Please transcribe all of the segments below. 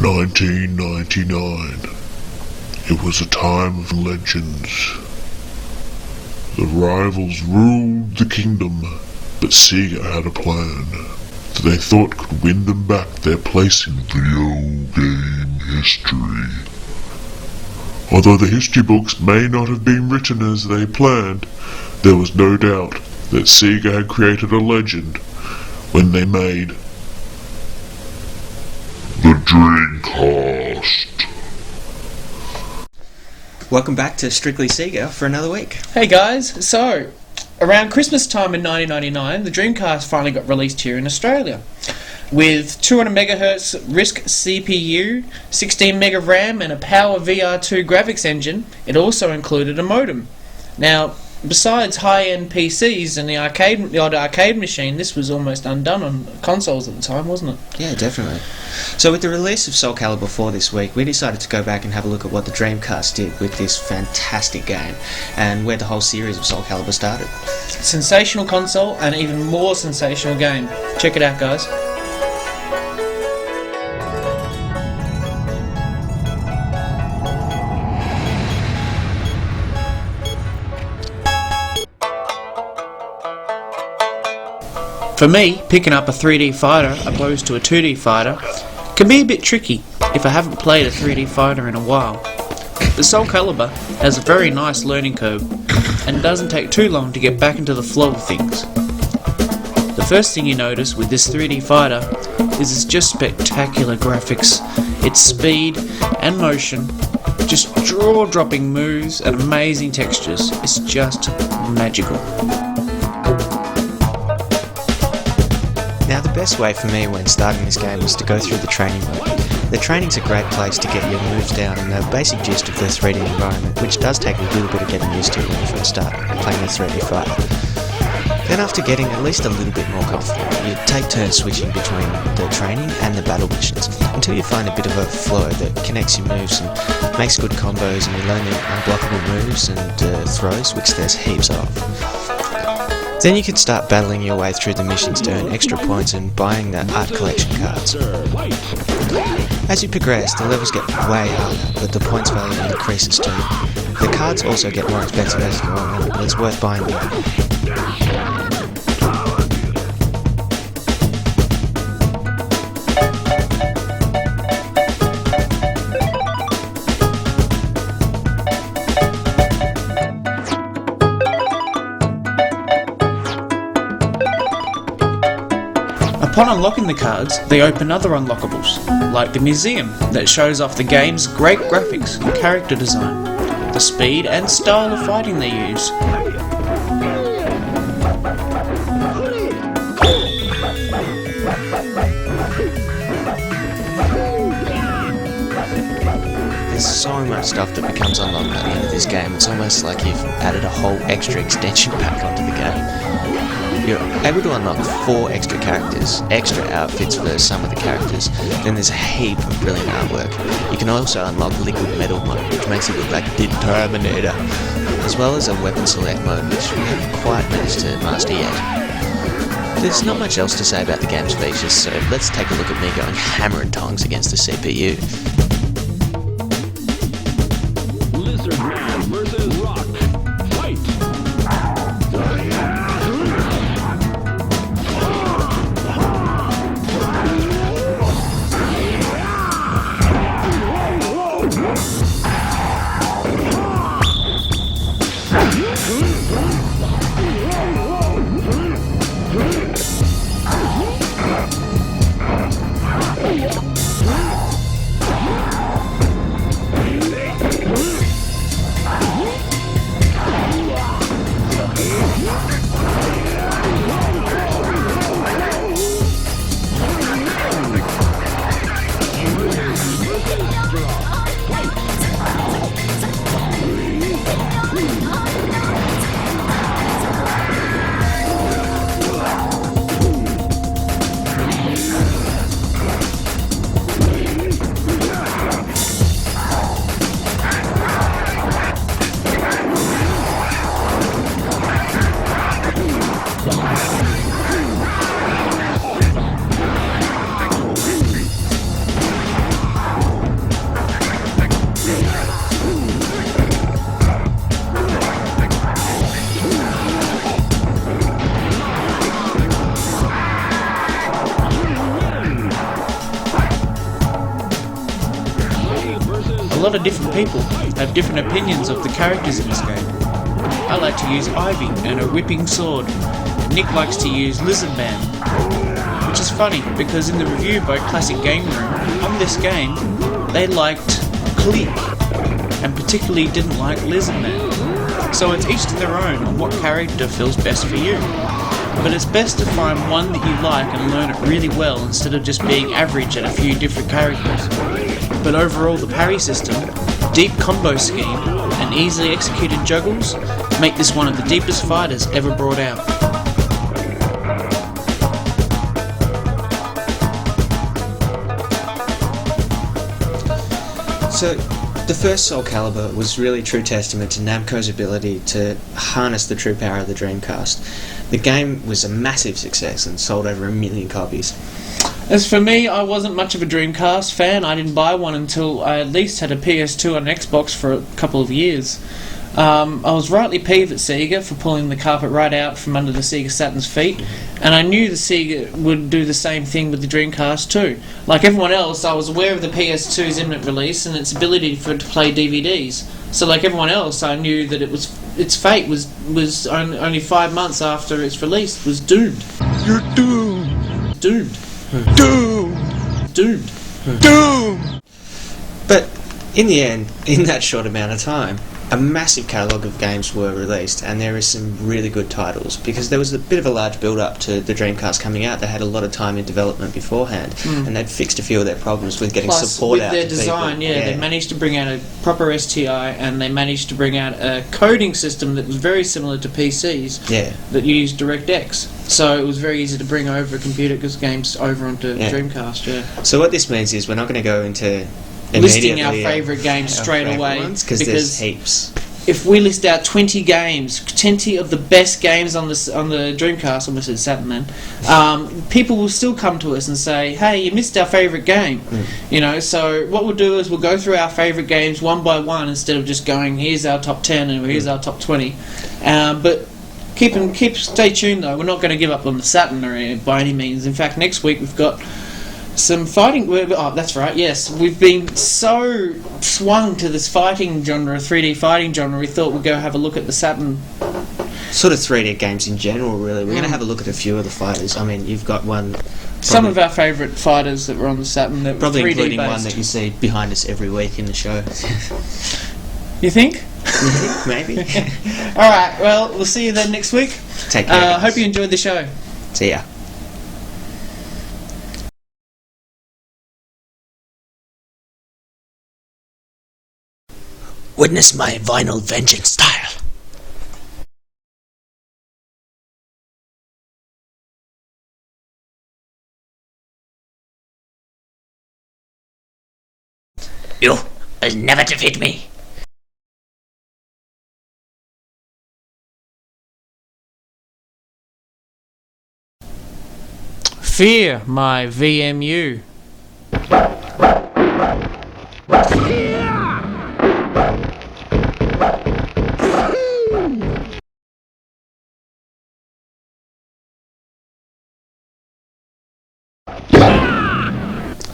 1999. It was a time of legends. The rivals ruled the kingdom, but Sega had a plan that they thought could win them back their place in video game history. Although the history books may not have been written as they planned, there was no doubt that Sega had created a legend when they made the Dreamcast. Welcome back to Strictly Sega for another week. Hey guys, so around Christmas time in 1999, the Dreamcast finally got released here in Australia. With 200MHz RISC CPU, 16MB of RAM and a Power VR2 graphics engine, it also included a modem. Now, besides high-end PCs and the odd arcade machine, this was almost undone on consoles at the time, wasn't it? Yeah, definitely. So with the release of Soul Calibur 4 this week, we decided to go back and have a look at what the Dreamcast did with this fantastic game, and where the whole series of Soul Calibur started. Sensational console and even more sensational game. Check it out, guys. For me, picking up a 3D fighter opposed to a 2D fighter can be a bit tricky if I haven't played a 3D fighter in a while. But Soul Calibur has a very nice learning curve and doesn't take too long to get back into the flow of things. The first thing you notice with this 3D fighter is its just spectacular graphics, its speed and motion, just jaw-dropping moves and amazing textures. It's just magical. Now the best way for me when starting this game was to go through the training mode. The training's a great place to get your moves down and the basic gist of the 3D environment, which does take a little bit of getting used to when you first start playing a 3D fighter. Then after getting at least a little bit more confident, you take turns switching between the training and the battle missions until you find a bit of a flow that connects your moves and makes good combos, and you learn the unblockable moves and throws, which there's heaps of. Then you can start battling your way through the missions to earn extra points and buying the art collection cards. As you progress, the levels get way harder, but the points value increases too. The cards also get more expensive as you go on, but it's worth buying them. Upon unlocking the cards, they open other unlockables, like the museum that shows off the game's great graphics and character design, the speed and style of fighting they use. There's so much stuff that becomes unlocked at the end of this game. It's almost like you've added a whole extra extension pack onto the game. You're able to unlock 4 extra characters, extra outfits for some of the characters, then there's a heap of brilliant artwork. You can also unlock liquid metal mode, which makes it look like the Terminator, as well as a weapon select mode, which we haven't quite managed to master yet. There's not much else to say about the game's features, so let's take a look at me going hammer and tongs against the CPU. Lizard Man versus Rock. Fight! lot of different people have different opinions of the characters in this game. I like to use Ivy and a whipping sword. Nick likes to use Lizard Man. Which is funny, because in the review by Classic Game Room on this game, they liked Click, and particularly didn't like Lizard Man. So it's each to their own on what character feels best for you. But it's best to find one that you like and learn it really well instead of just being average at a few different characters. But overall, the parry system, deep combo scheme, and easily executed juggles make this one of the deepest fighters ever brought out. So, the first Soul Calibur was really true testament to Namco's ability to harness the true power of the Dreamcast. The game was a massive success and sold over 1 million copies. As for me, I wasn't much of a Dreamcast fan. I didn't buy one until I at least had a PS2 and Xbox for a couple of years. I was rightly peeved at Sega for pulling the carpet right out from under the Sega Saturn's feet, and I knew the Sega would do the same thing with the Dreamcast too. Like everyone else, I was aware of the PS2's imminent release and its ability for it to play DVDs. So like everyone else, I knew that its fate was only 5 months after its release was doomed. You're doomed. Doomed. Doomed. Doomed. Doomed. But in the end, in that short amount of time, a massive catalogue of games were released, and there are some really good titles, because there was a bit of a large build-up to the Dreamcast coming out. They had a lot of time in development beforehand, and they'd fixed a few of their problems with getting Plus, support with out their to design, people. they managed to bring out a proper STI, and they managed to bring out a coding system that was very similar to PCs that used DirectX. So it was very easy to bring over computer games over onto Dreamcast. So what this means is we're not going to go into listing our favourite games straight away, because there's heaps. If we list out 20 games, 20 of the best games on the Dreamcast, almost said Saturn then, people will still come to us and say, hey, you missed our favourite game. You know, so what we'll do is we'll go through our favourite games one by one instead of just going, here's our top 10 and here's our top 20. But stay tuned though, we're not going to give up on the Saturn by any means. In fact, next week we've got some fighting. Oh, that's right. Yes, we've been so swung to this fighting genre, 3D fighting genre. We thought we'd go have a look at the Saturn. Sort of 3D games in general, really. We're going to have a look at a few of the fighters. I mean, you've got one. Some of our favourite fighters that were on the Saturn that probably were 3D including based. one that you see behind us every week in the show. You think? Maybe. All right. Well, we'll see you then next week. Take care. Hope you enjoyed the show. See ya. Witness my vinyl vengeance style. You will never defeat me. Fear my VMU.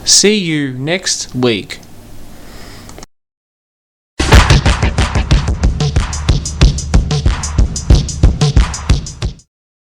See you next week.